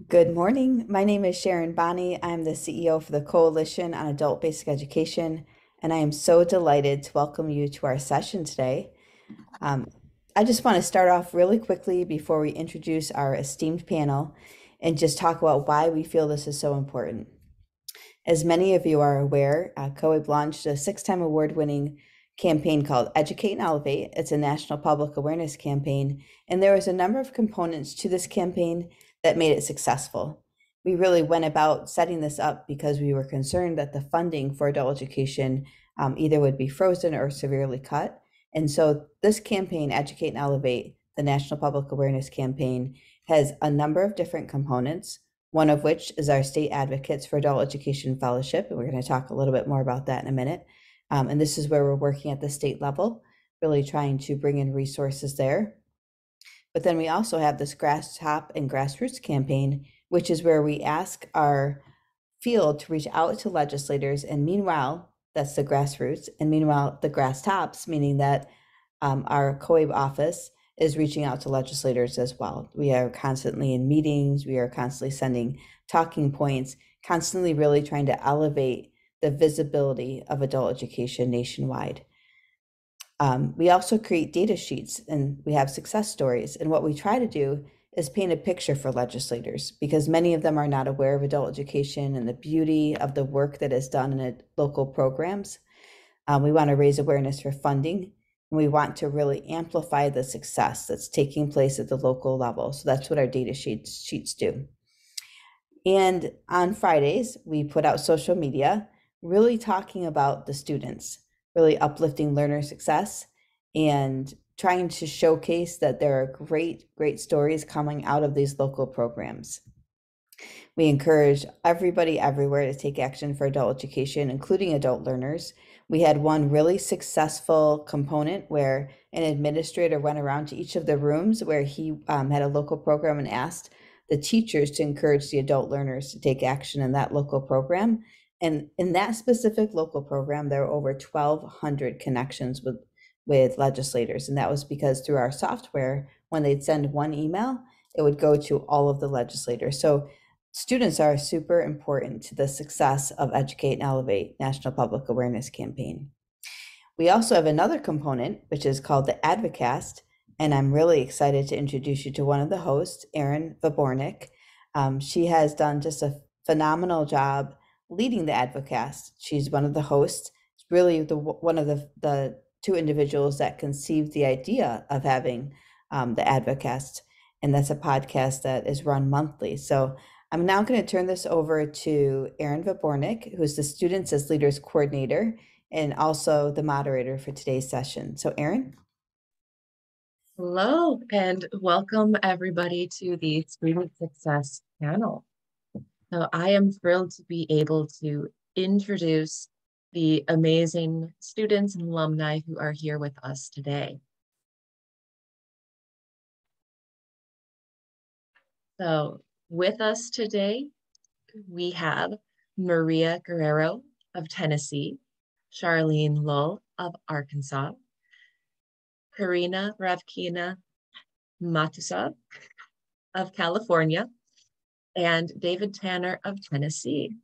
Good morning. My name is Sharon Bonney. I'm the CEO for the Coalition on Adult Basic Education, and I am so delighted to welcome you to our session today. Um, I just want to start off really quickly before we introduce our esteemed panel and just talk about why we feel this is so important. As many of you are aware, COABE launched a six-time award-winning campaign called Educate and Elevate. It's a national public awareness campaign, and there was a number of components to this campaign that made it successful. We really went about setting this up because we were concerned that the funding for adult education either would be frozen or severely cut. And so this campaign, Educate and Elevate, the National Public Awareness Campaign, has a number of different components, one of which is our State Advocates for Adult Education Fellowship. And we're going to talk a little bit more about that in a minute. And this is where we're working at the state level, really trying to bring in resources there. But then we also have this grass top and grassroots campaign, which is where we ask our field to reach out to legislators. And meanwhile, that's the grassroots. And meanwhile, the grass tops, meaning that our COABE office is reaching out to legislators as well. We are constantly in meetings. We are constantly sending talking points, constantly really trying to elevate the visibility of adult education nationwide. We also create data sheets and we have success stories. And what we try to do is paint a picture for legislators because many of them are not aware of adult education and the beauty of the work that is done in local programs. We want to raise awareness for funding, and we want to really amplify the success that's taking place at the local level. So that's what our data sheets do. And on Fridays, we put out social media, really talking about the students, really uplifting learner success and trying to showcase that there are great stories coming out of these local programs. We encourage everybody everywhere to take action for adult education, including adult learners. We had one really successful component where an administrator went around to each of the rooms where he had a local program and asked the teachers to encourage the adult learners to take action in that local program. And in that specific local program, there were over 1,200 connections with legislators. And that was because through our software, when they'd send one email, it would go to all of the legislators. So students are super important to the success of Educate and Elevate National Public Awareness Campaign. We also have another component, which is called the Advocast, and I'm really excited to introduce you to one of the hosts, Erin Vobornik. She has done just a phenomenal job leading the Advocast. She's one of the hosts, really one of the two individuals that conceived the idea of having the Advocast, and that's a podcast that is run monthly. So I'm now going to turn this over to Erin Vobornik, who's the Students as Leaders Coordinator and also the moderator for today's session. So Erin? Hello, and welcome everybody to the Student Success panel. So I am thrilled to be able to introduce the amazing students and alumni who are here with us today. So with us today, we have Maria Guerrero of Tennessee, Charlene Lull of Arkansas, Karina Ravkina-Matousov of California, and David Tanner of Tennessee.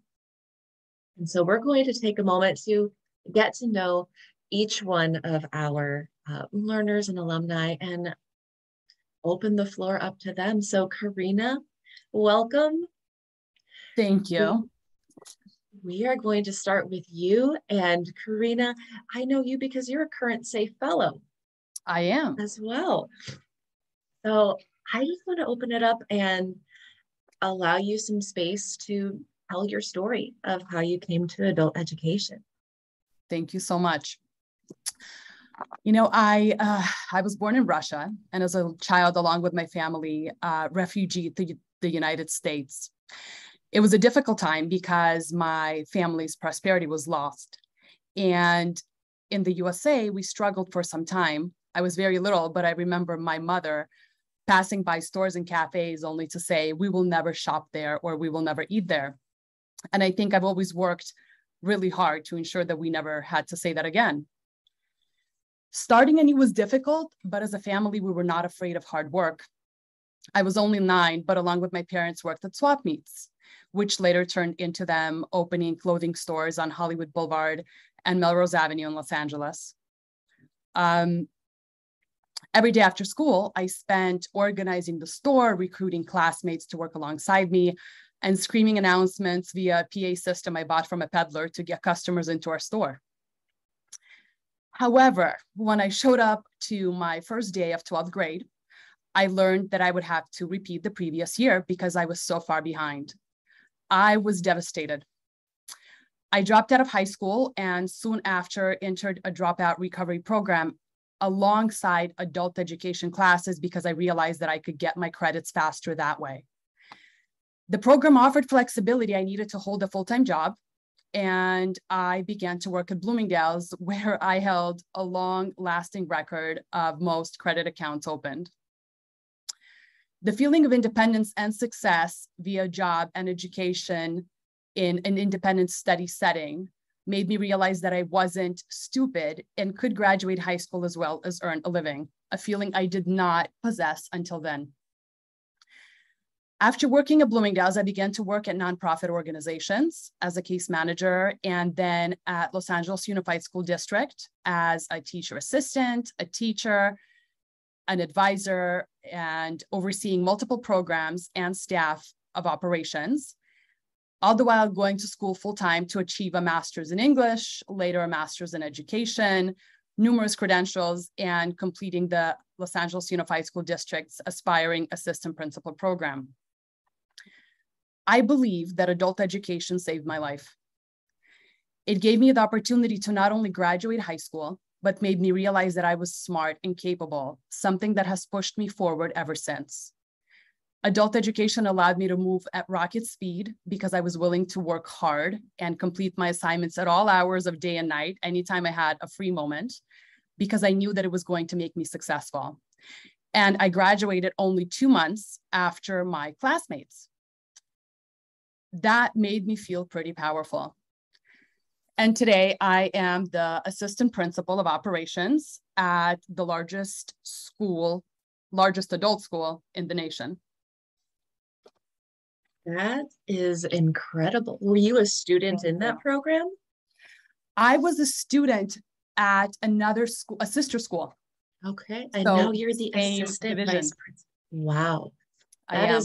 And so we're going to take a moment to get to know each one of our learners and alumni and open the floor up to them. So Karina, welcome. Thank you. We are going to start with you. And Karina, I know you because you're a current SAFE Fellow. I am. As well. So I just want to open it up and allow you some space to tell your story of how you came to adult education. Thank you so much. You know, I was born in Russia, and as a child, along with my family, refugee to the United States. It was a difficult time because my family's prosperity was lost. And in the USA, we struggled for some time. I was very little, but I remember my mother passing by stores and cafes only to say, we will never shop there or we will never eat there. And I think I've always worked really hard to ensure that we never had to say that again. Starting anew was difficult, but as a family, we were not afraid of hard work. I was only 9, but along with my parents worked at swap meets, which later turned into them opening clothing stores on Hollywood Boulevard and Melrose Avenue in Los Angeles. Every day after school, I spent organizing the store, recruiting classmates to work alongside me, and screaming announcements via a PA system I bought from a peddler to get customers into our store. However, when I showed up to my first day of 12th grade, I learned that I would have to repeat the previous year because I was so far behind. I was devastated. I dropped out of high school and soon after entered a dropout recovery program alongside adult education classes because I realized that I could get my credits faster that way. The program offered flexibility. I needed to hold a full-time job, and I began to work at Bloomingdale's, where I held a long-lasting record of most credit accounts opened. The feeling of independence and success via job and education in an independent study setting made me realize that I wasn't stupid and could graduate high school as well as earn a living, a feeling I did not possess until then. After working at Bloomingdale's, I began to work at nonprofit organizations as a case manager, and then at Los Angeles Unified School District as a teacher assistant, a teacher, an advisor, and overseeing multiple programs and staff of operations, all the while going to school full-time to achieve a master's in English, later a master's in education, numerous credentials, and completing the Los Angeles Unified School District's aspiring assistant principal program. I believe that adult education saved my life. It gave me the opportunity to not only graduate high school, but made me realize that I was smart and capable, something that has pushed me forward ever since. Adult education allowed me to move at rocket speed because I was willing to work hard and complete my assignments at all hours of day and night, anytime I had a free moment, because I knew that it was going to make me successful. And I graduated only 2 months after my classmates. That made me feel pretty powerful. And today I am the assistant principal of operations at the largest adult school in the nation. That is incredible. Were you a student in that program? I was a student at another school, a sister school. Okay. And So, now you're the same assistant division. vice principal. Wow. I am.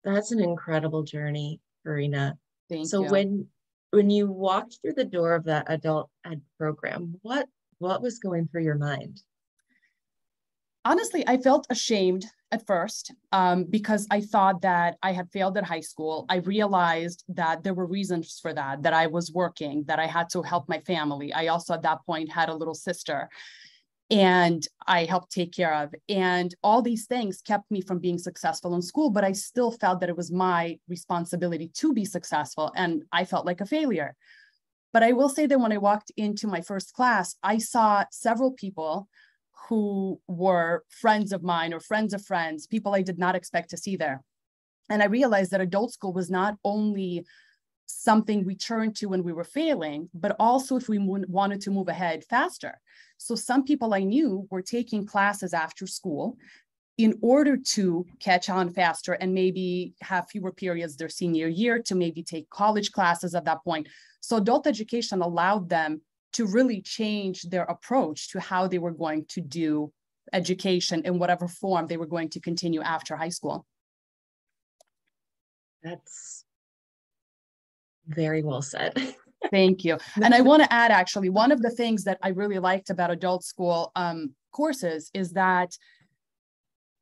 That's an incredible journey, Karina. Thank So you. when you walked through the door of that adult ed program, what was going through your mind? Honestly, I felt ashamed at first because I thought that I had failed at high school. I realized that there were reasons for that I was working, that I had to help my family. I also at that point had a little sister and I helped take care of. And all these things kept me from being successful in school, but I still felt that it was my responsibility to be successful. And I felt like a failure. But I will say that when I walked into my first class, I saw several people who were friends of mine or friends of friends, people I did not expect to see there. And I realized that adult school was not only something we turned to when we were failing, but also if we wanted to move ahead faster. So some people I knew were taking classes after school in order to catch on faster and maybe have fewer periods their senior year to maybe take college classes at that point. So adult education allowed them to really change their approach to how they were going to do education in whatever form they were going to continue after high school. That's very well said. Thank you. And I want to add, actually, one of the things that I really liked about adult school courses is that,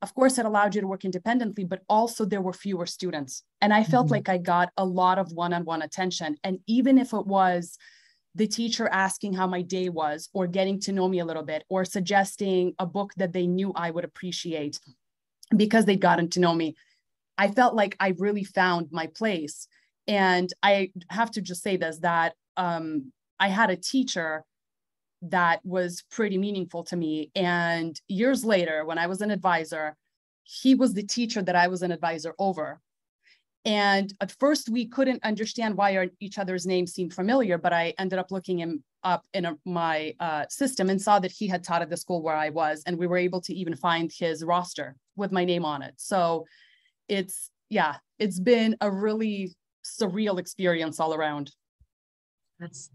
of course, it allowed you to work independently, but also there were fewer students. And I felt like I got a lot of one-on-one attention. And even if it was the teacher asking how my day was, or getting to know me a little bit, or suggesting a book that they knew I would appreciate because they'd gotten to know me, I felt like I really found my place. And I have to just say this, that I had a teacher that was pretty meaningful to me. And years later, when I was an advisor, he was the teacher that I was an advisor over. And at first we couldn't understand why each other's names seemed familiar, but I ended up looking him up in my system and saw that he had taught at the school where I was, and we were able to even find his roster with my name on it. So it's been a really surreal experience all around.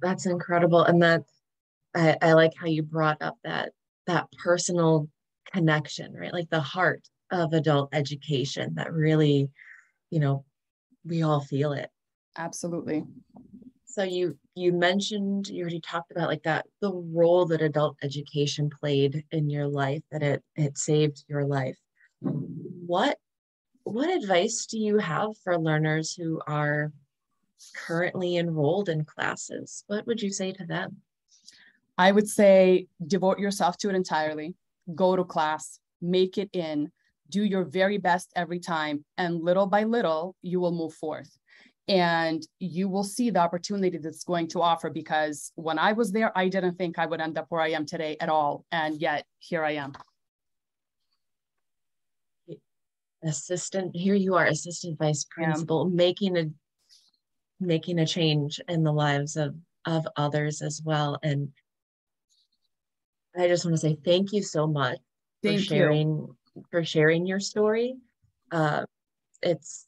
That's incredible. And that I like how you brought up that personal connection, right? Like the heart of adult education that really, we all feel it. Absolutely. So you mentioned, you already talked about like that, the role that adult education played in your life, that it saved your life. What advice do you have for learners who are currently enrolled in classes? What would you say to them? I would say devote yourself to it entirely. Go to class, make it in, do your very best every time, and little by little, you will move forth. And you will see the opportunity that's going to offer, because when I was there, I didn't think I would end up where I am today at all. And yet here I am. Here you are, assistant vice principal, making a change in the lives of others as well. And I just want to say thank you so much for sharing your story. It's,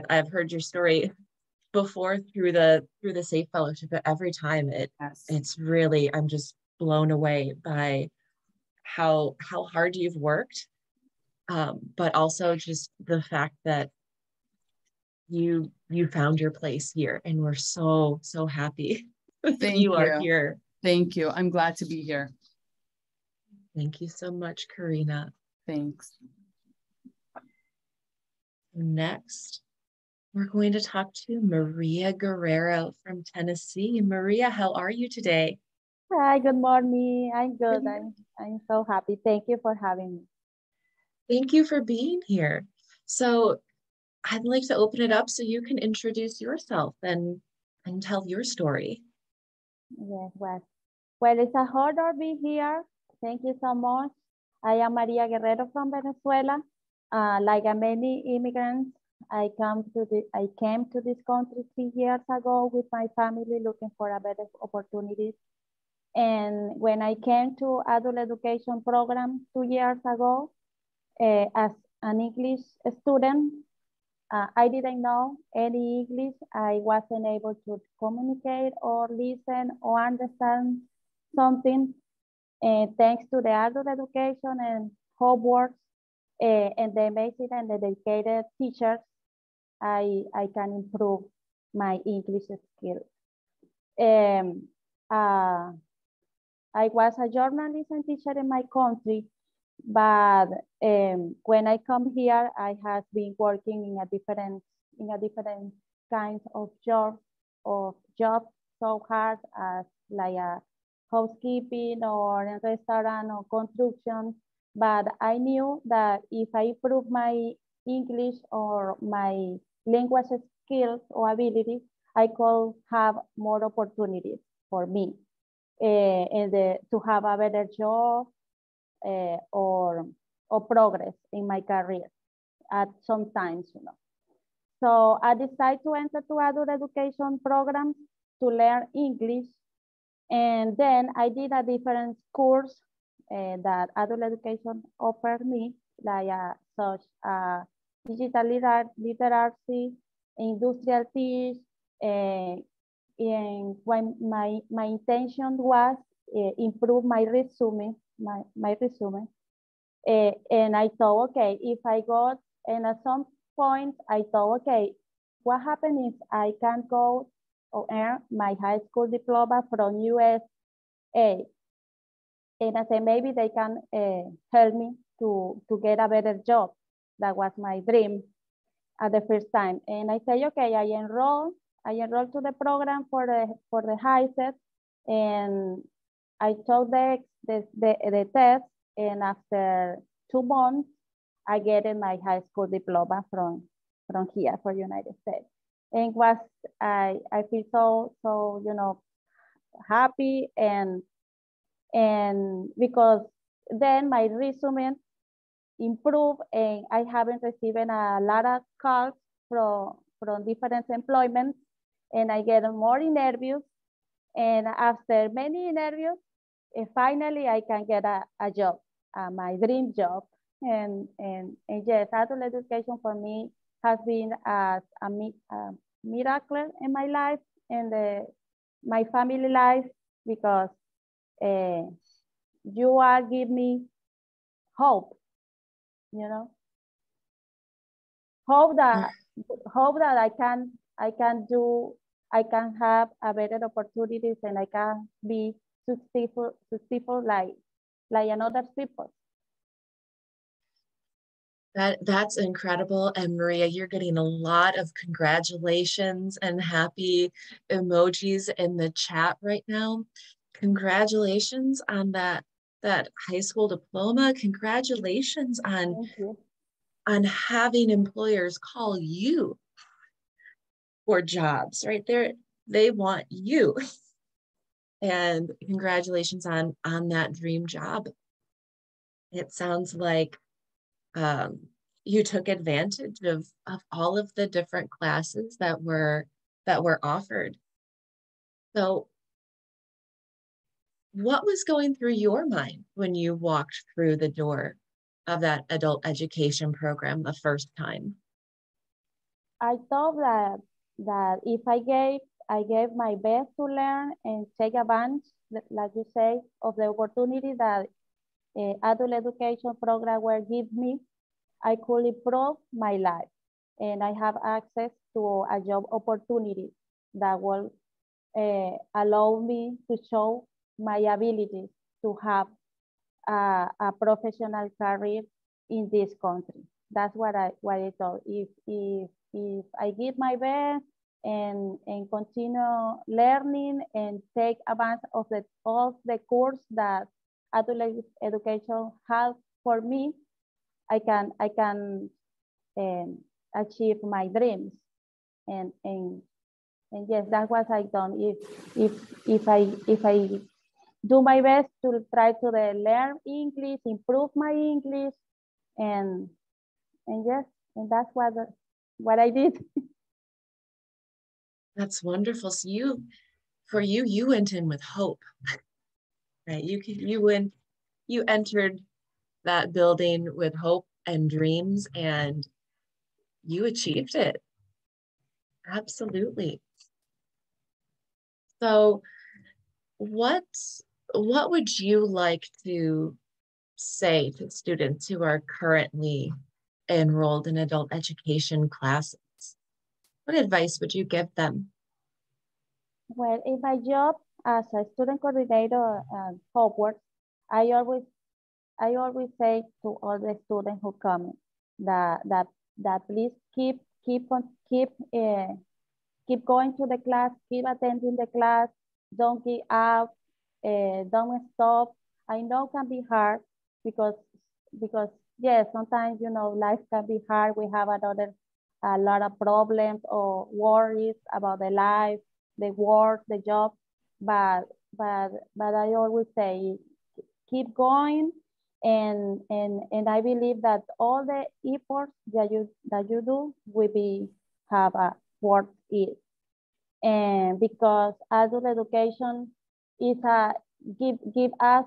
I've heard your story before through the SAFE Fellowship, but every time it's really, I'm just blown away by how hard you've worked, but also just the fact that you found your place here, and we're so happy that you are here. Thank you. I'm glad to be here. Thank you so much, Karina. Thanks. Next, we're going to talk to Maria Guerrero from Tennessee. Maria, how are you today? Hi, good morning. I'm good. I'm so happy. Thank you for having me. Thank you for being here. So I'd like to open it up so you can introduce yourself and tell your story. Yes, well, it's a honor to be here. Thank you so much. I am Maria Guerrero from Venezuela. Like many immigrants, I came to this country 3 years ago with my family, looking for a better opportunities. And when I came to adult education program 2 years ago, as an English student, I didn't know any English. I wasn't able to communicate or listen or understand something. Thanks to the adult education and homework and the amazing and the dedicated teachers, I can improve my English skills. I was a journalist and teacher in my country, but when I come here, I have been working in a different kinds of jobs so hard as like a housekeeping or a restaurant or construction. But I knew that if I improve my English or my language skills or abilities, I could have more opportunities for me and to have a better job or progress in my career at some times, So I decided to enter to adult education programs to learn English. And then I did a different course that adult education offered me, like such digital literacy, industrial teach, and when my intention was improve my resume, and I thought, okay, if I got, and at some point I thought, okay, what happens if I can go or earn my high school diploma from USA? And I said, maybe they can help me to get a better job. That was my dream at the first time. And I said, okay, I enrolled to the program for the high set, and I took the test, and after 2 months, I get my high school diploma from here, for United States. And I feel so happy, and because then my resume improved, and I haven't received a lot of calls from different employments, and I get more interviews. And after many interviews, finally I can get a job, my dream job. And yes, adult education for me has been a miracle in my life and my family life, because you are give me hope, you know, hope that I can have a better opportunities, and I can be successful like another people. That's incredible. And Maria, you're getting a lot of congratulations and happy emojis in the chat right now. Congratulations on that high school diploma. Congratulations on having employers call you for jobs, right there. They want you. And congratulations on that dream job. It sounds like you took advantage of all of the different classes that were offered. So what was going through your mind when you walked through the door of that adult education program the first time? I thought that if I gave my best to learn and take advantage, like you say, of the opportunity that adult education program will give me, I could improve my life, and I have access to a job opportunity that will allow me to show my abilities to have a professional career in this country. That's what I thought. If I give my best and continue learning and take advantage of the course that adult education has for me, I can achieve my dreams. And yes, that's what I done. If I do my best to try to learn English, improve my English, and yes, and that's what I did. That's wonderful. So you went in with hope, right? You entered that building with hope and dreams, and you achieved it. Absolutely. So what would you like to say to students who are currently enrolled in adult education classes? What advice would you give them? Well, in my job as a student coordinator and Hogwarts, I always say to all the students who come that please keep going to the class, keep attending the class, don't give up, don't stop. I know it can be hard because yes, sometimes life can be hard. We have a lot of problems or worries about the life, the work, the job, but I always say keep going, and I believe that all the efforts that you do will have a worth it. And because adult education is give us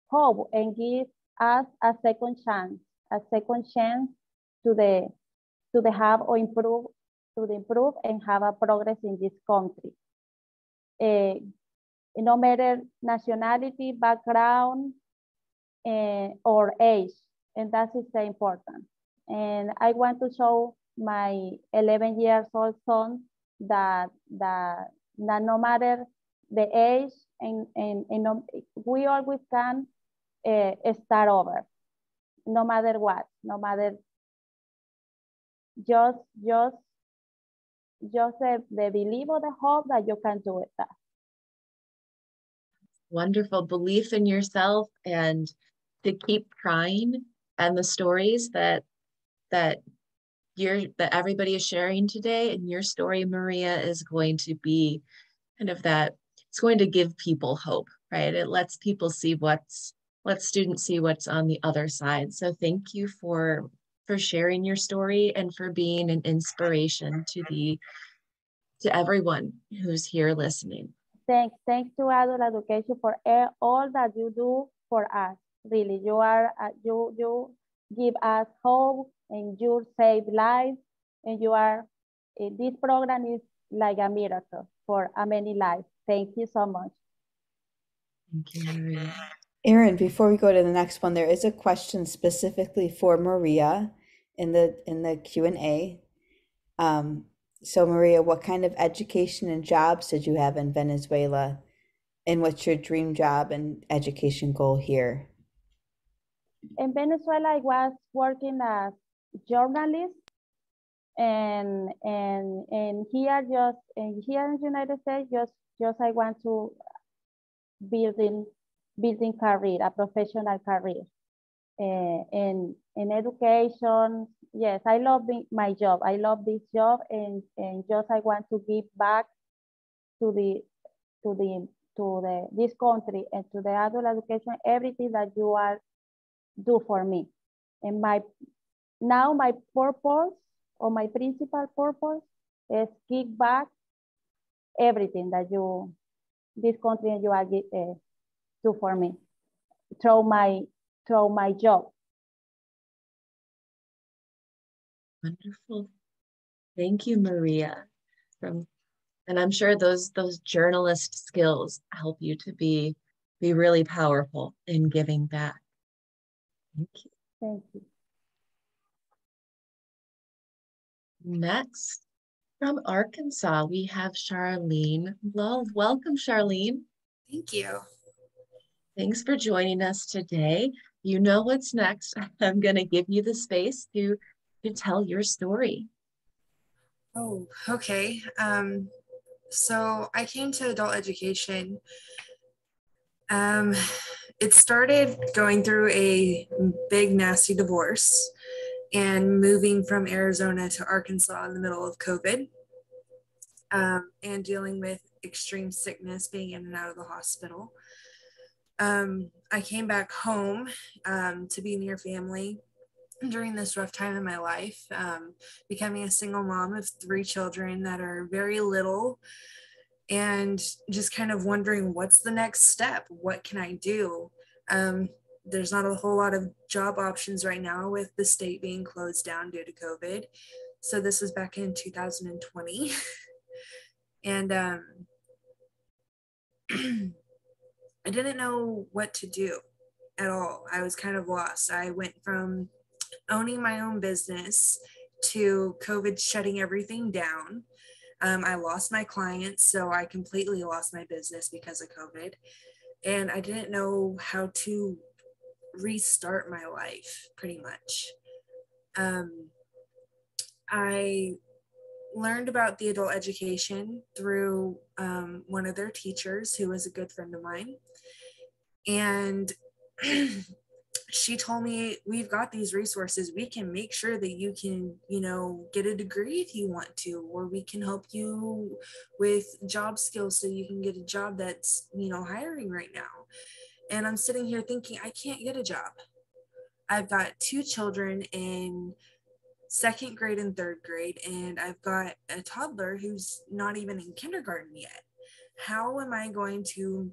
hope and give us a second chance to have or improve and have a progress in this country. No matter nationality, background, or age, and that is very important. And I want to show my 11 years old son that no matter the age, and we always can start over, no matter what, no matter just the belief or the hope that you can do it. Wonderful belief in yourself and to keep trying, and the stories that everybody is sharing today, and your story, Maria, is going to be kind of that. It's going to give people hope, right? It lets people see let students see what's on the other side. So thank you for for sharing your story and for being an inspiration to everyone who's here listening. Thanks to adult education for all that you do for us. Really, you are you give us hope and you save lives, and you are this program is like a miracle for many lives. Thank you so much. Thank you, Maria. Erin, before we go to the next one, there is a question specifically for Maria in the Q&A. So Maria, what kind of education and jobs did you have in Venezuela? And what's your dream job and education goal here? In Venezuela, I was working as journalist, and here here in the United States, just I want to building career, a professional career. In education, yes, I love my job. I love this job, and just I want to give back to this country and to the adult education everything that you are do for me. And my purpose, or my principal purpose, is give back everything that this country and you are do for me through my job. Wonderful. Thank you, Maria. And I'm sure those journalist skills help you to be really powerful in giving back. Thank you. Thank you. Next, from Arkansas, we have Charlene Lull. Welcome, Charlene. Thank you. Thanks for joining us today. You know what's next. I'm going to give you the space to tell your story. Oh, okay. So I came to adult education. It started going through a big, nasty divorce and moving from Arizona to Arkansas in the middle of COVID, and dealing with extreme sickness, being in and out of the hospital. I came back home to be near family during this rough time in my life, becoming a single mom of 3 children that are very little, and just kind of wondering, what's the next step? What can I do? There's not a whole lot of job options right now with the state being closed down due to COVID. So this was back in 2020. And I didn't know what to do at all. I was kind of lost. I went from owning my own business to COVID shutting everything down. I lost my clients, so I completely lost my business because of COVID. And I didn't know how to restart my life, pretty much. I learned about the adult education through one of their teachers, who was a good friend of mine. And she told me, we've got these resources. We can make sure that you can, get a degree if you want to, or we can help you with job skills so you can get a job that's, hiring right now. And I'm sitting here thinking, I can't get a job. I've got 2 children in 2nd grade and 3rd grade, and I've got a toddler who's not even in kindergarten yet. How am I going to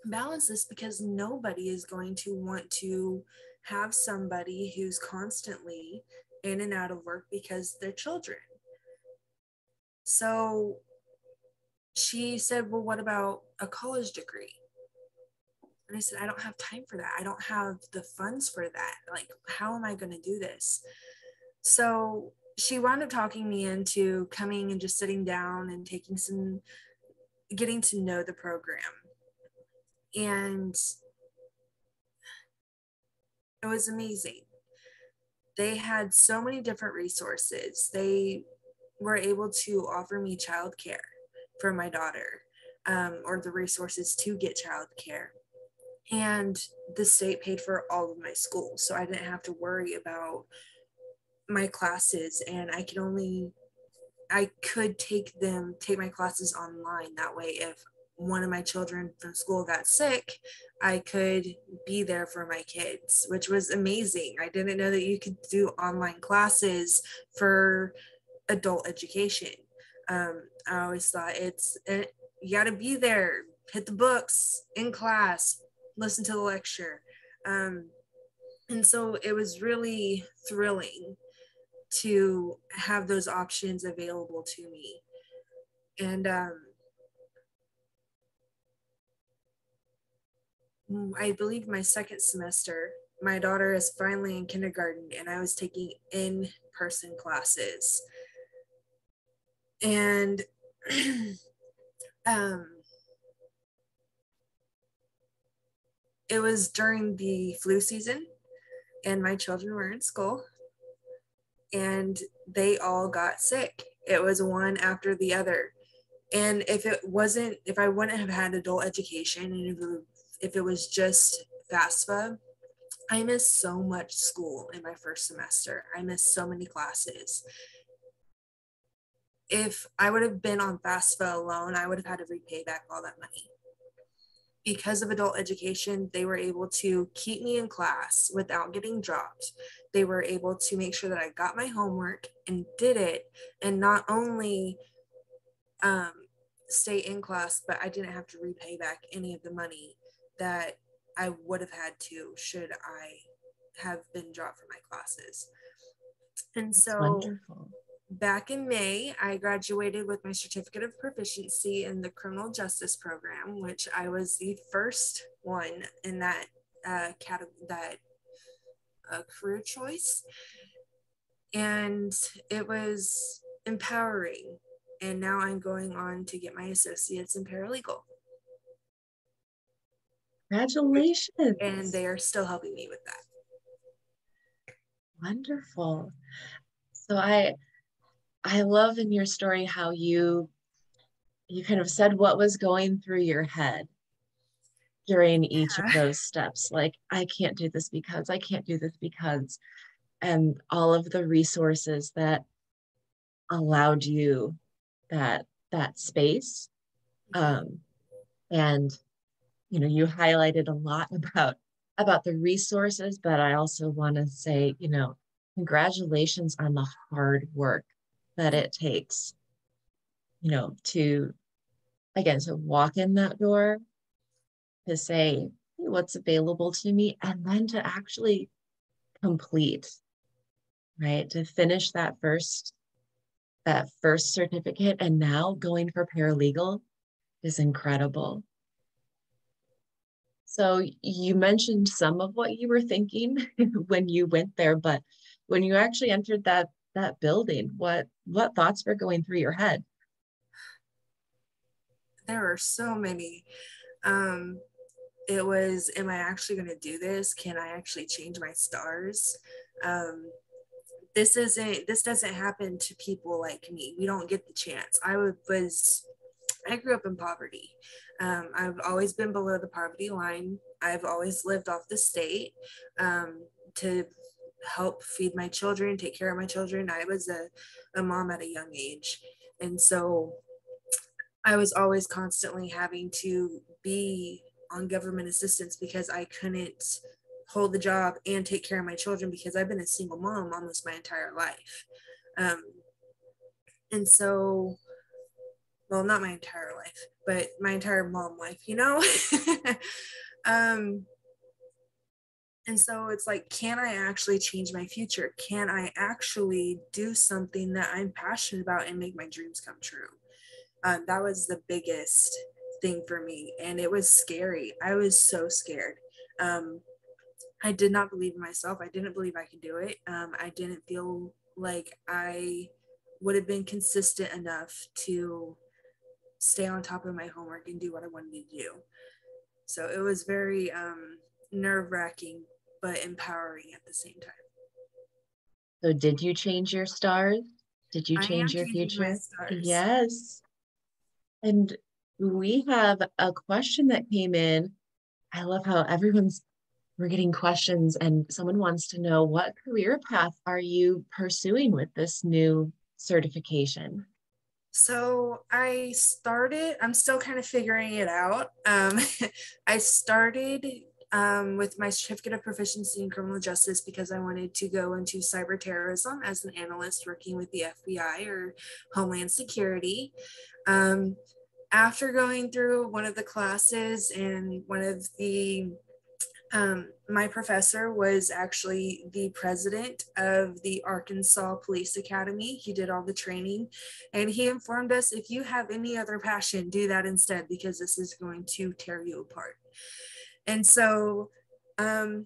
balance this? Because nobody is going to want to have somebody who's constantly in and out of work because they're children. So she said, well, what about a college degree? And I said, I don't have time for that. I don't have the funds for that. Like, how am I going to do this? So she wound up talking me into coming and just sitting down and getting to know the program. And it was amazing. They had so many different resources. They were able to offer me childcare for my daughter, or the resources to get childcare. And the state paid for all of my schools, so I didn't have to worry about my classes, and I could take my classes online. That way, if one of my children from school got sick, I could be there for my kids, which was amazing. I didn't know that you could do online classes for adult education. I always thought you got to be there, hit the books in class, listen to the lecture. And so it was really thrilling to have those options available to me. And I believe my second semester, my daughter is finally in kindergarten, and I was taking in-person classes. And it was during the flu season, and my children were in school, and they all got sick. It was one after the other. And if I wouldn't have had adult education, and if it was just FAFSA, I missed so much school in my first semester. I missed so many classes. If I would have been on FAFSA alone, I would have had to repay back all that money. Because of adult education, they were able to keep me in class without getting dropped. They were able to make sure that I got my homework and did it, and not only stay in class, but I didn't have to repay back any of the money that I would have had to should I have been dropped from my classes. And That's so wonderful. Back in May, I graduated with my certificate of proficiency in the criminal justice program, which I was the first one in that career choice. And it was empowering. And now I'm going on to get my associates in paralegal. Congratulations. And they are still helping me with that. Wonderful. So I love in your story how you kind of said what was going through your head during each of those steps. Like, I can't do this because, I can't do this because, and all of the resources that allowed you that space. And you highlighted a lot about the resources, but I also want to say, congratulations on the hard work that it takes, to, again, to walk in that door, to say, hey, what's available to me, and then to actually complete, right? To finish that first certificate, and now going for paralegal is incredible. So you mentioned some of what you were thinking when you went there, but when you actually entered that building, what thoughts were going through your head? There were so many. It was, am I actually going to do this? Can I actually change my stars? This doesn't happen to people like me. We don't get the chance. I grew up in poverty. I've always been below the poverty line. I've always lived off the state to help feed my children, take care of my children. I was a mom at a young age. And so I was always constantly having to be on government assistance because I couldn't hold the job and take care of my children because I've been a single mom almost my entire life. And so, well, not my entire life, but my entire mom life, And so it's like, can I actually change my future? Can I actually do something that I'm passionate about and make my dreams come true? That was the biggest thing for me. And it was scary. I was so scared. I did not believe in myself. I didn't believe I could do it. I didn't feel like I would have been consistent enough to stay on top of my homework and do what I wanted to do. So it was very nerve-wracking, but empowering at the same time. So did you change your stars? Did you change your future? Yes. And we have a question that came in. I love how we're getting questions, and someone wants to know, what career path are you pursuing with this new certification? So I'm still kind of figuring it out. I started with my certificate of proficiency in criminal justice because I wanted to go into cyber terrorism as an analyst working with the FBI or Homeland Security. After going through one of the classes and one of the my professor was actually the president of the Arkansas Police Academy. He did all the training, and he informed us, if you have any other passion, do that instead, because this is going to tear you apart. And so I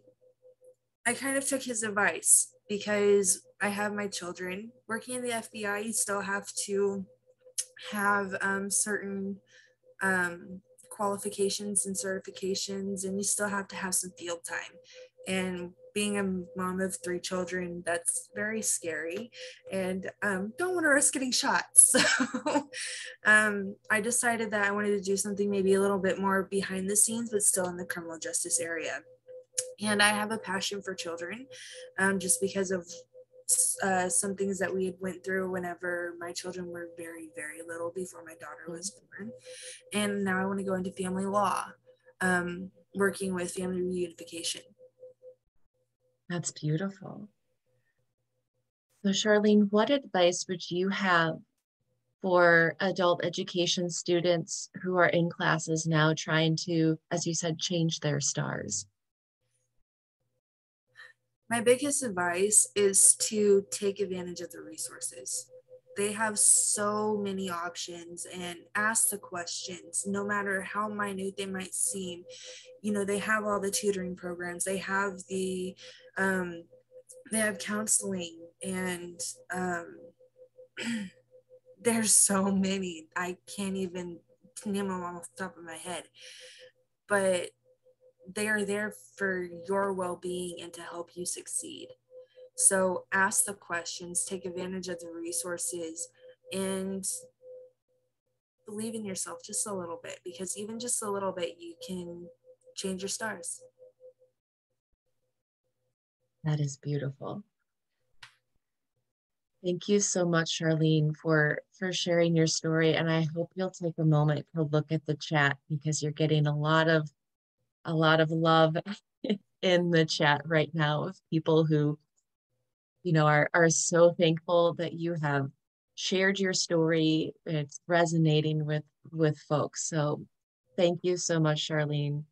kind of took his advice, because I have my children. Working in the FBI, you still have to have certain qualifications and certifications, and you still have to have some field time. And being a mom of 3 children, that's very scary, and don't want to risk getting shot. So I decided that I wanted to do something maybe a little bit more behind the scenes, but still in the criminal justice area. And I have a passion for children, just because of some things that we had went through whenever my children were very, very little, before my daughter was born. And now I want to go into family law, working with family reunification. That's beautiful. So Charlene, what advice would you have for adult education students who are in classes now trying to, as you said, change their stars? My biggest advice is to take advantage of the resources. They have so many options, and ask the questions, no matter how minute they might seem. You know, they have all the tutoring programs, they have the they have counseling, and there's so many, I can't even name them off the top of my head, but they are there for your well-being and to help you succeed. So ask the questions, take advantage of the resources, and believe in yourself just a little bit, because even just a little bit, you can change your stars. That is beautiful. Thank you so much, Charlene, for sharing your story. And I hope you'll take a moment to look at the chat, because you're getting a lot of love in the chat right now of people who, you know, are so thankful that you have shared your story. It's resonating with folks. So thank you so much, Charlene.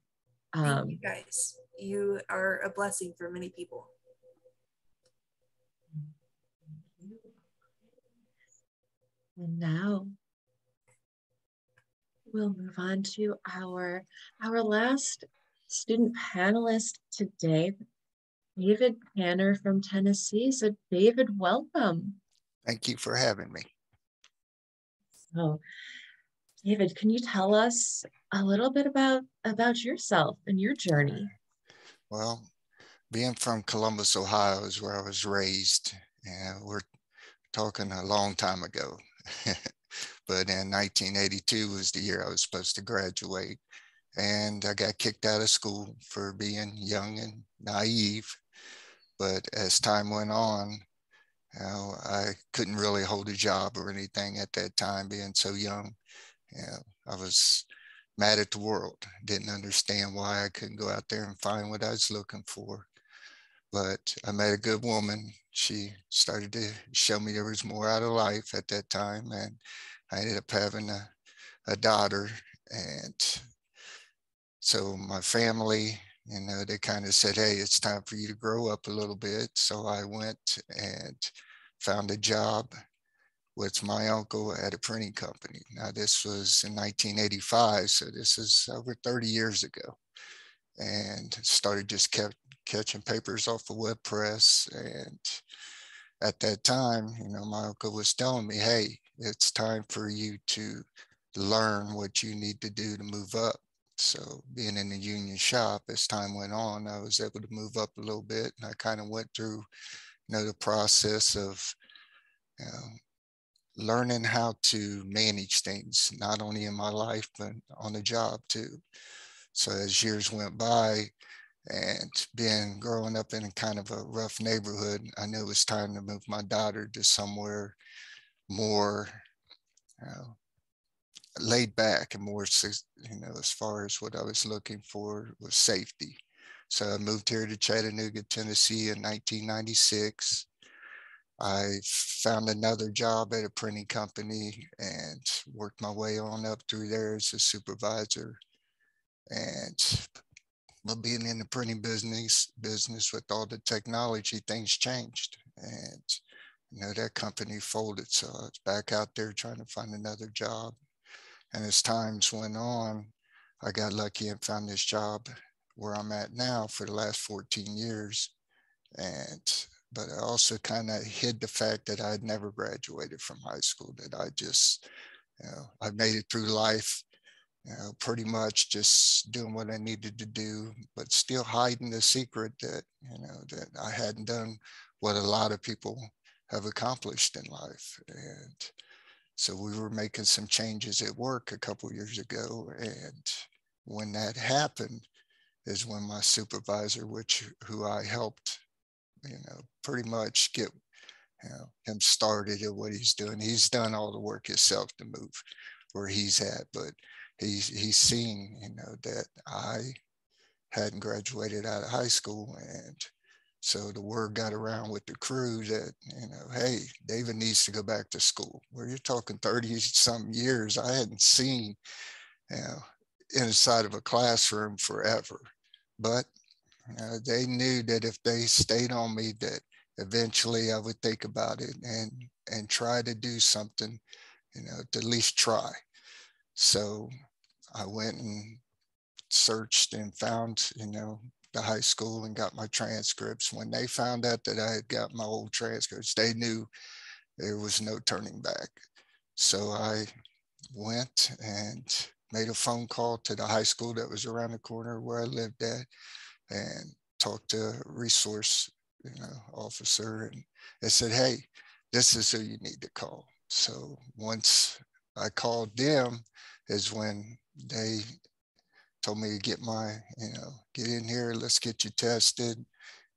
Thank you guys. You are a blessing for many people. And now we'll move on to our last student panelist today, David Tanner from Tennessee. So David, welcome. Thank you for having me. So David, can you tell us a little bit about yourself and your journey? Well, being from Columbus, Ohio is where I was raised, and we're talking a long time ago. But in 1982 was the year I was supposed to graduate, and I got kicked out of school for being young and naive. But as time went on, you know, I couldn't really hold a job or anything at that time, being so young. You know, I was mad at the world, didn't understand why I couldn't go out there and find what I was looking for. But I met a good woman. She started to show me there was more out of life at that time, and I ended up having a daughter. And so my family, you know, they kind of said, hey, it's time for you to grow up a little bit. So I went and found a job with my uncle at a printing company. Now, this was in 1985, so this is over 30 years ago. And started just catching papers off the web press. And at that time, you know, my uncle was telling me, hey, it's time for you to learn what you need to do to move up. So being in the union shop, as time went on, I was able to move up a little bit. And I kind of went through, you know, the process of, you know, learning how to manage things, not only in my life, but on the job too. So as years went by, and growing up in kind of a rough neighborhood, I knew it was time to move my daughter to somewhere more laid back and more, as far as what I was looking for was safety. So I moved here to Chattanooga, Tennessee in 1996. I found another job at a printing company and worked my way on up through there as a supervisor. And but being in the printing business with all the technology, things changed. And that company folded. So I was back out there trying to find another job. And as times went on, I got lucky and found this job where I'm at now for the last 14 years. But I also kind of hid the fact that I'd never graduated from high school, that I just, I made it through life, pretty much just doing what I needed to do, but still hiding the secret that, that I hadn't done what a lot of people have accomplished in life. And so we were making some changes at work a couple of years ago. And when that happened is when my supervisor, who I helped, pretty much get him started at what he's doing. He's done all the work himself to move where he's at, but he's seen, that I hadn't graduated out of high school. And so the word got around with the crew that, hey, David needs to go back to school. Where you're talking 30 some years, I hadn't seen, inside of a classroom forever. But they knew that if they stayed on me, that eventually I would think about it and try to do something, to at least try. So I went and searched and found, the high school and got my transcripts. When they found out that I had got my old transcripts, they knew there was no turning back. So I went and made a phone call to the high school that was around the corner where I lived at, and talked to a resource, officer, and they said, hey, this is who you need to call. So once I called them is when they told me to get get in here, let's get you tested,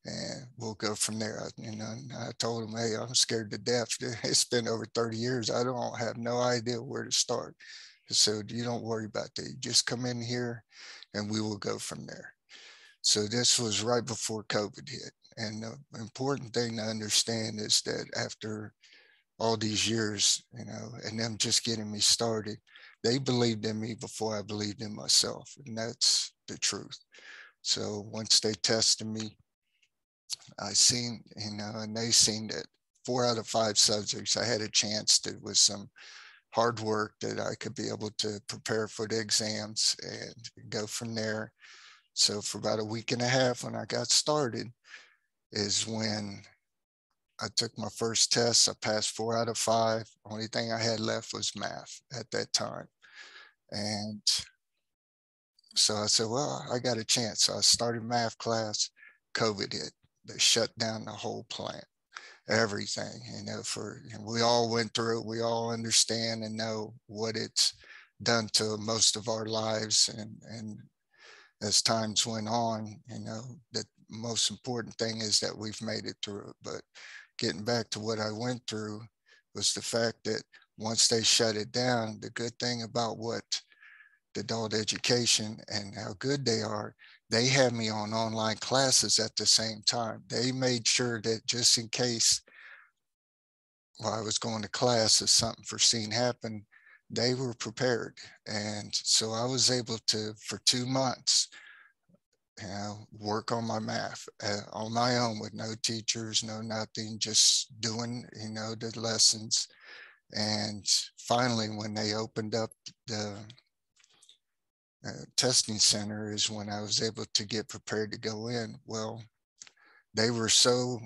and we'll go from there. I told them, hey, I'm scared to death. It's been over 30 years. I don't have no idea where to start. So you don't worry about that. You just come in here and we will go from there. So this was right before COVID hit. And the important thing to understand is that after all these years, and them just getting me started, they believed in me before I believed in myself. And that's the truth. So once they tested me, I seen, and they seen that 4 out of 5 subjects I had a chance to, with some hard work, that I could be able to prepare for the exams and go from there. So for about a week and a half when I got started is when I took my first test. I passed 4 out of 5. Only thing I had left was math at that time. And so I said, well, I got a chance. So I started math class. COVID hit. They shut down the whole plant, everything, we all went through it. We all understand and know what it's done to most of our lives. And as times went on, the most important thing is that we've made it through it. But getting back to what I went through was the fact that once they shut it down, the good thing about what the adult education and how good they are, they had me on online classes at the same time. They made sure that just in case while I was going to class, if something foreseen happened, they were prepared. And so I was able to, for 2 months, work on my math on my own with no teachers, no nothing, just doing, the lessons. And finally, when they opened up the testing center is when I was able to get prepared to go in. Well, they were so,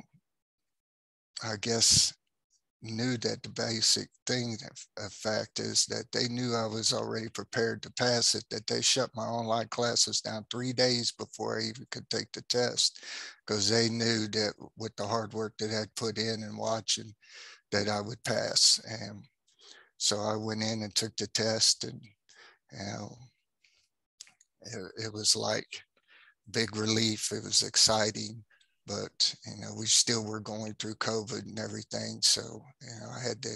I guess, knew that the basic thing, of fact, is that they knew I was already prepared to pass it, that they shut my online classes down 3 days before I even could take the test, because they knew that with the hard work that I'd put in and watching, that I would pass. And so I went in and took the test, and it was like big relief. It was exciting, but we still were going through COVID and everything. So I had to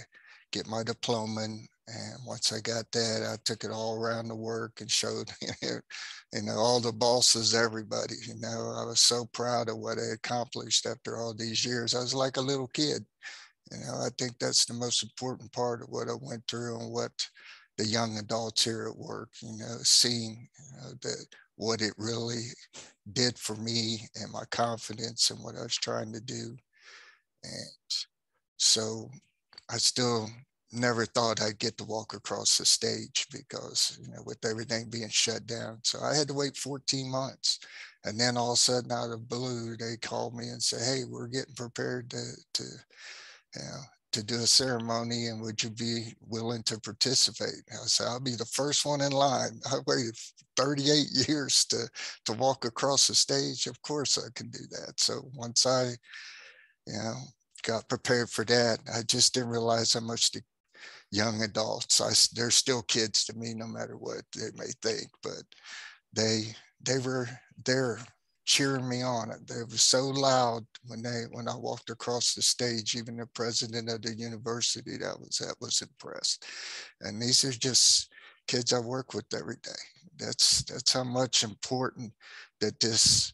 get my diploma And once I got that, I took it all around the work and showed, all the bosses, everybody, I was so proud of what I accomplished after all these years. I was like a little kid. I think that's the most important part of what I went through and what the young adults here at work, seeing that what it really did for me and my confidence and what I was trying to do. And so I still never thought I'd get to walk across the stage because, with everything being shut down. So I had to wait 14 months. And then all of a sudden, out of the blue, they called me and said, hey, we're getting prepared to do a ceremony, and would you be willing to participate? I said, I'll be the first one in line. I waited 38 years to walk across the stage. Of course I can do that. So once I, got prepared for that, I just didn't realize how much the young adults, they're still kids to me, no matter what they may think, but they were there cheering me on. They were so loud when I walked across the stage. Even the president of the university that was impressed. And these are just kids I work with every day. That's how much important that this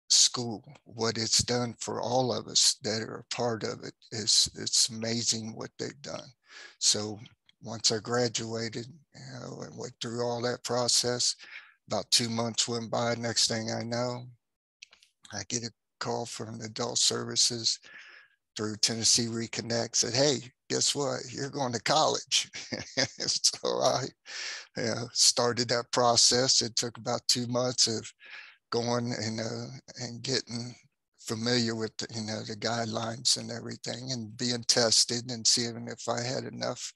school, what it's done for all of us that are a part of it, it's amazing what they've done. So once I graduated, and went through all that process, about 2 months went by. Next thing I know, I get a call from Adult Services through Tennessee Reconnect, said, hey, guess what? You're going to college. So I started that process. It took about 2 months of going and getting familiar with the guidelines and everything, and being tested and seeing if I had enough,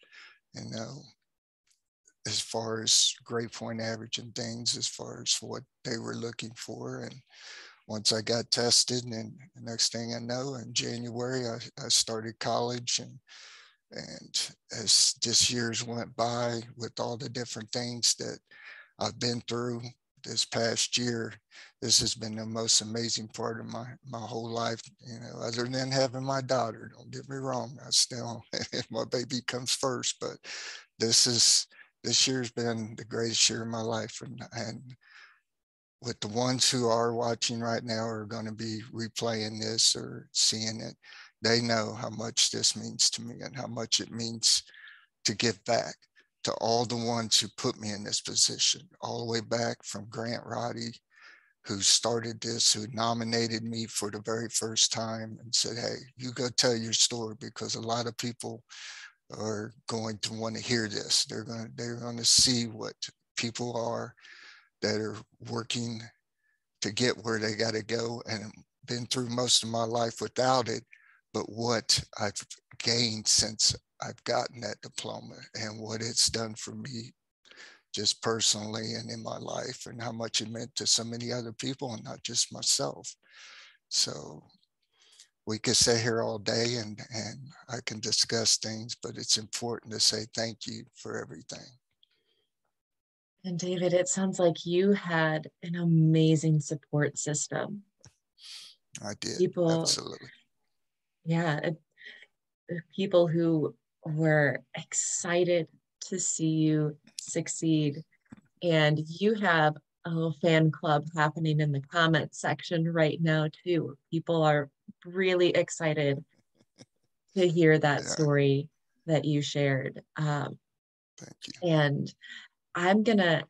as far as grade point average and things, as far as what they were looking for. And once I got tested, and the next thing I know, in January, I started college. And as this years went by, with all the different things that I've been through this past year, this has been the most amazing part of my whole life, other than having my daughter. Don't get me wrong, I still, my baby comes first, but this year's been the greatest year of my life. And with the ones who are watching right now are going to be replaying this or seeing it, they know how much this means to me and how much it means to give back to all the ones who put me in this position, all the way back from Grant Roddy, who started this, who nominated me for the very first time and said, hey, you go tell your story, because a lot of people are going to want to hear this. They're going to see what people are that are working to get where they got to go, and been through most of my life without it, but what I've gained since I've gotten that diploma and what it's done for me just personally and in my life, and how much it meant to so many other people and not just myself. So we could sit here all day and I can discuss things, but it's important to say thank you for everything. And David, it sounds like you had an amazing support system. I did, people, absolutely. Yeah, people who were excited to see you succeed. And you have a little fan club happening in the comment section right now too. People are really excited to hear that story that you shared. Thank you. And I'm gonna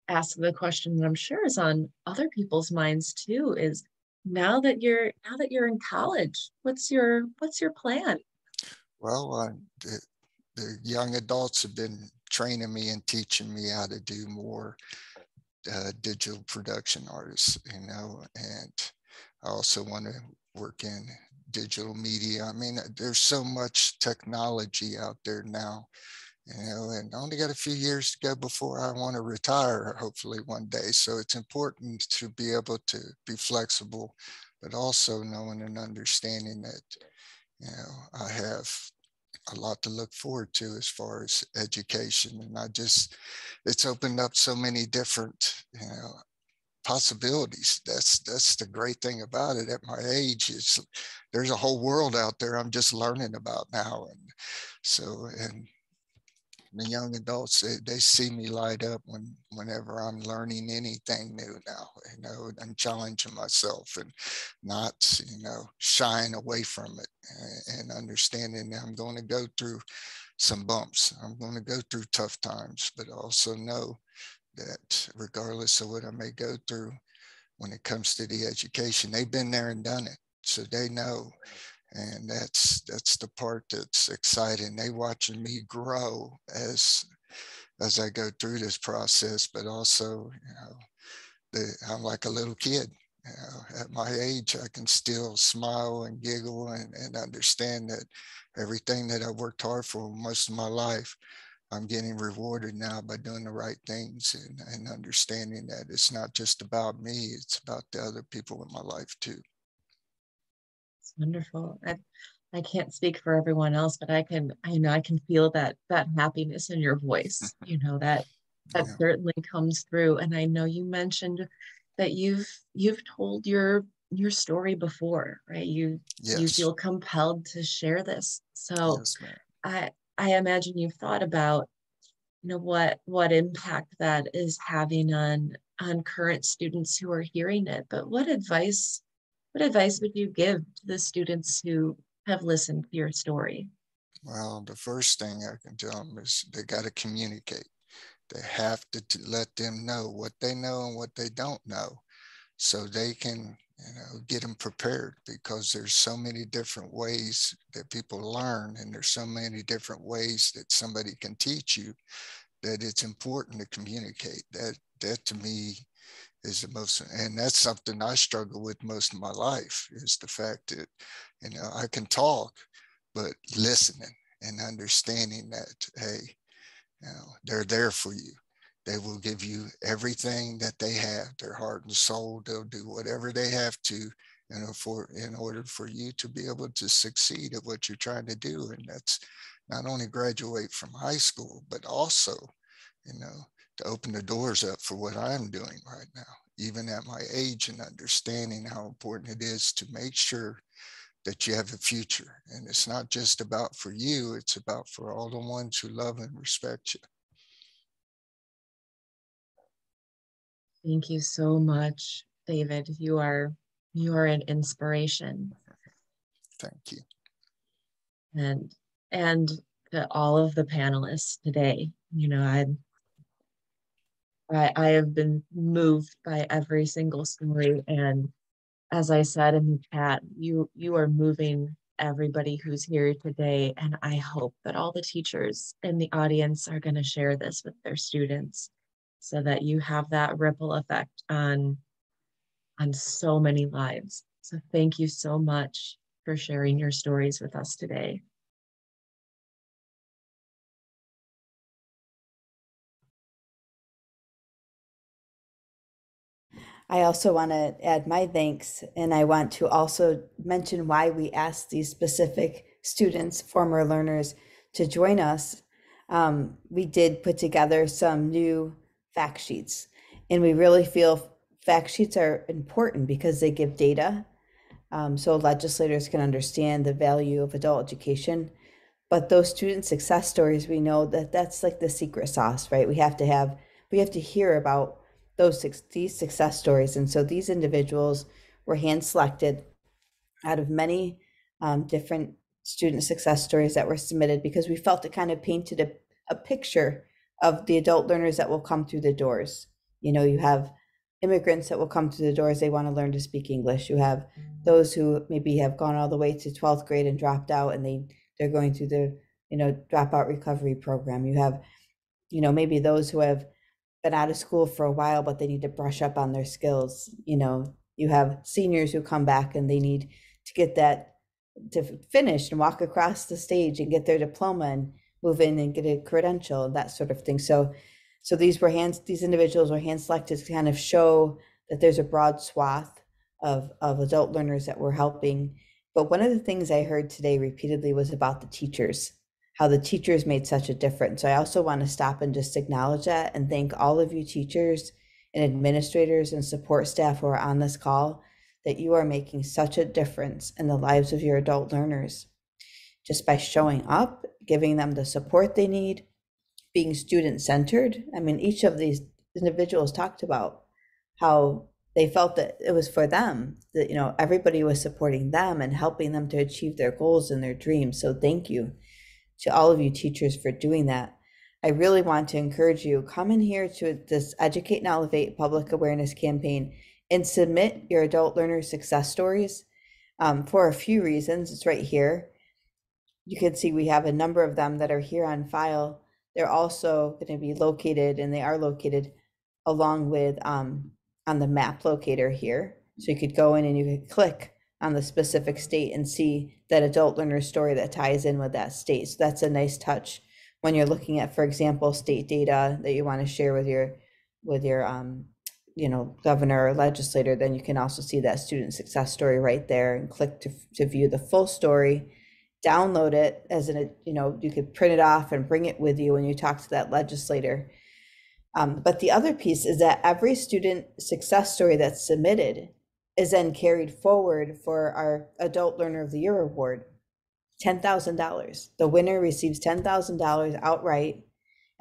ask the question that I'm sure is on other people's minds too, is now that you're in college, what's your plan? Well, the young adults have been training me and teaching me how to do more digital production artists, and I also want to work in digital media. I mean, there's so much technology out there now, and I only got a few years to go before I want to retire, hopefully one day. So it's important to be able to be flexible, but also knowing and understanding that, I have a lot to look forward to as far as education. And it's opened up so many different, possibilities. That's the great thing about it. At my age, there's a whole world out there I'm just learning about now. And so, and the young adults, they see me light up whenever I'm learning anything new now, and challenging myself and not, shying away from it, and understanding that I'm going to go through some bumps. I'm going to go through tough times, but also know that regardless of what I may go through, when it comes to the education, they've been there and done it, so they know. And that's the part that's exciting. They watching me grow as I go through this process, but also, I'm like a little kid. At my age, I can still smile and giggle and understand that everything that I worked hard for most of my life, I'm getting rewarded now by doing the right things, and understanding that it's not just about me, it's about the other people in my life too. It's wonderful. I can't speak for everyone else, but I can feel that happiness in your voice, that certainly comes through. And I know you mentioned that you've told your story before, right? You feel compelled to share this. So yes, ma'am. I imagine you've thought about, what impact that is having on current students who are hearing it. But what advice would you give to the students who have listened to your story? Well, the first thing I can tell them is they got to communicate. They have to let them know what they know and what they don't know, so they can, get them prepared, because there's so many different ways that people learn, and there's so many different ways that somebody can teach you, that it's important to communicate. That to me is the most, and that's something I struggle with most of my life, is the fact that, I can talk, but listening and understanding that, hey, they're there for you. They will give you everything that they have, their heart and soul. They'll do whatever they have to, in order for you to be able to succeed at what you're trying to do. And that's not only graduate from high school, but also, to open the doors up for what I'm doing right now, even at my age, and understanding how important it is to make sure that you have a future. And it's not just about for you, it's about for all the ones who love and respect you. Thank you so much, David. You are an inspiration. Thank you. And to all of the panelists today, I have been moved by every single story. And as I said in the chat, you are moving everybody who's here today. And I hope that all the teachers in the audience are going to share this with their students, so that you have that ripple effect on so many lives. So thank you so much for sharing your stories with us today. I also want to add my thanks, and I want to also mention why we asked these specific students, former learners, to join us. We did put together some new fact sheets, and we really feel fact sheets are important because they give data, so legislators can understand the value of adult education. But those student success stories, we know that that's like the secret sauce, right? We have to hear about these success stories. And so these individuals were hand selected out of many different student success stories that were submitted, because we felt it kind of painted a picture of the adult learners that will come through the doors. You have immigrants that will come through the doors, they want to learn to speak English. You have those who maybe have gone all the way to 12th grade and dropped out, and they're going through the dropout recovery program. You have maybe those who have been out of school for a while, but they need to brush up on their skills. You have seniors who come back and they need to get that to finish and walk across the stage and get their diploma and move in and get a credential and that sort of thing. So these individuals were hand selected to kind of show that there's a broad swath of adult learners that we're helping. But one of the things I heard today repeatedly was about the teachers, how the teachers made such a difference. So I also want to stop and just acknowledge that and thank all of you teachers and administrators and support staff who are on this call, that you are making such a difference in the lives of your adult learners just by showing up, giving them the support they need, being student-centered. I mean, each of these individuals talked about how they felt that it was for them, that, you know, everybody was supporting them and helping them to achieve their goals and their dreams. So thank you to all of you teachers for doing that. I really want to encourage you, come in here to this Educate and Elevate public awareness campaign and submit your adult learner success stories for a few reasons. It's right here. You can see we have a number of them that are here on file. They're also going to be located, and they are located along with on the map locator here. So you could go in and you could click on the specific state and see that adult learner story that ties in with that state. So that's a nice touch when you're looking at, for example, state data that you want to share with your you know, governor or legislator. Then you can also see that student success story right there and click to view the full story. Download it as an, you know, you could print it off and bring it with you when you talk to that legislator. But the other piece is that every student success story that's submitted is then carried forward for our Adult Learner of the Year award, $10,000. The winner receives $10,000 outright,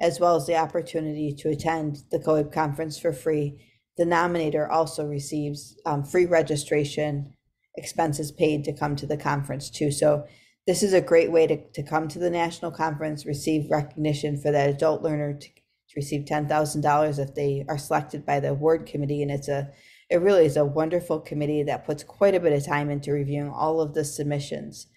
as well as the opportunity to attend the COABE conference for free. The nominator also receives free registration, expenses paid to come to the conference too. So this is a great way to come to the national conference, receive recognition for that adult learner, to receive $10,000 if they are selected by the award committee. And it really is a wonderful committee that puts quite a bit of time into reviewing all of the submissions.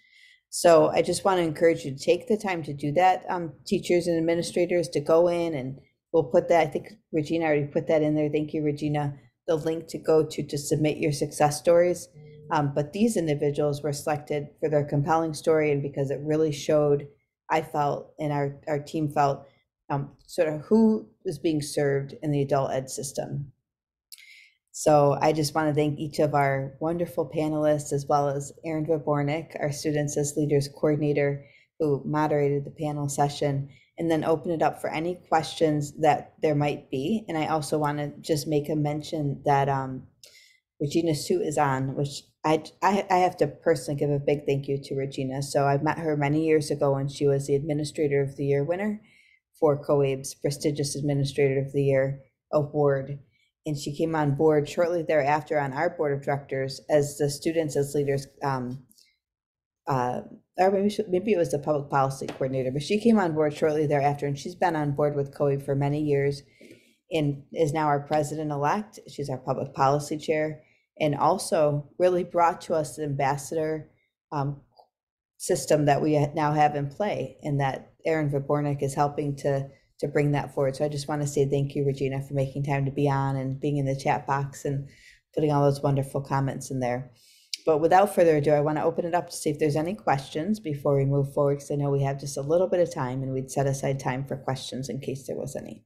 So I just want to encourage you to take the time to do that, teachers and administrators, to go in, and we'll put that, I think Regina already put that in there. Thank you, Regina, the link to go to submit your success stories. But these individuals were selected for their compelling story, and because it really showed, I felt, and our team felt, sort of who is being served in the adult ed system. So I just want to thank each of our wonderful panelists, as well as Erin Vobornik, our Students as Leaders Coordinator, who moderated the panel session, and then open it up for any questions that there might be. And I also want to just make a mention that Regina Sue is on, which I have to personally give a big thank you to Regina. So I met her many years ago when she was the Administrator of the Year winner for COABE's prestigious Administrator of the Year award. And she came on board shortly thereafter on our board of directors as the Students as Leaders, or maybe it was the public policy coordinator, but she came on board shortly thereafter, and she's been on board with COABE for many years and is now our president-elect. She's our public policy chair, and also really brought to us the ambassador system that we now have in play, and that Erin Vobornik is helping to bring that forward. So I just want to say thank you, Regina, for making time to be on and being in the chat box and putting all those wonderful comments in there. But without further ado, I want to open it up to see if there's any questions before we move forward, because I know we have just a little bit of time, and we'd set aside time for questions in case there was any.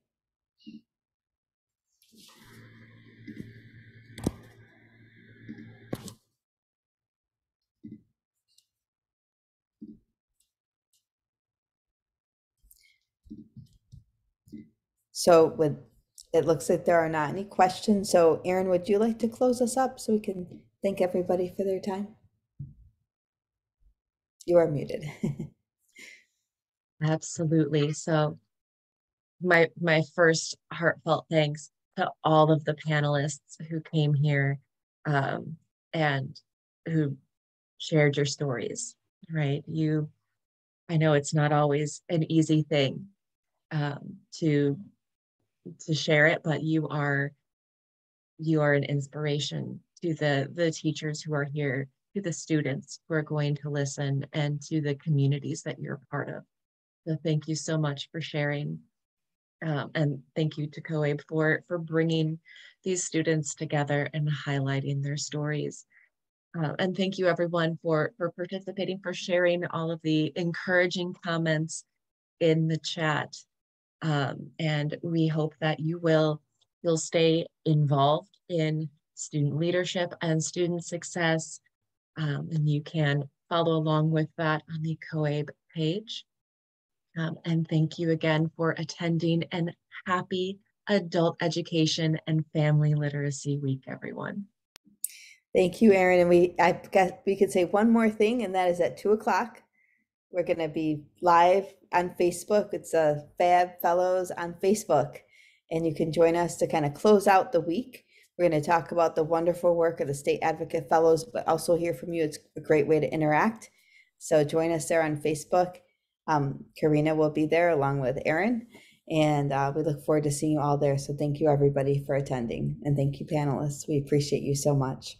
So it looks like there are not any questions. So Erin, would you like to close us up so we can thank everybody for their time? You are muted. Absolutely. So my first heartfelt thanks to all of the panelists who came here and who shared your stories, right? I know it's not always an easy thing to share it, but you are an inspiration to the teachers who are here, to the students who are going to listen, and to the communities that you're part of. So thank you so much for sharing. And thank you to COABE for bringing these students together and highlighting their stories. And thank you everyone for participating, for sharing all of the encouraging comments in the chat. And we hope that you'll stay involved in student leadership and student success. And you can follow along with that on the COABE page. And thank you again for attending, and happy Adult Education and Family Literacy Week, everyone. Thank you, Erin. And I guess we could say one more thing, and that is at 2 o'clock, we're going to be live on Facebook. It's a Fab Fellows on Facebook, and you can join us to kind of close out the week. We're going to talk about the wonderful work of the State Advocate Fellows, but also hear from you. It's a great way to interact. So join us there on Facebook. Karina will be there along with Erin, and we look forward to seeing you all there. So thank you everybody for attending, and thank you panelists. We appreciate you so much.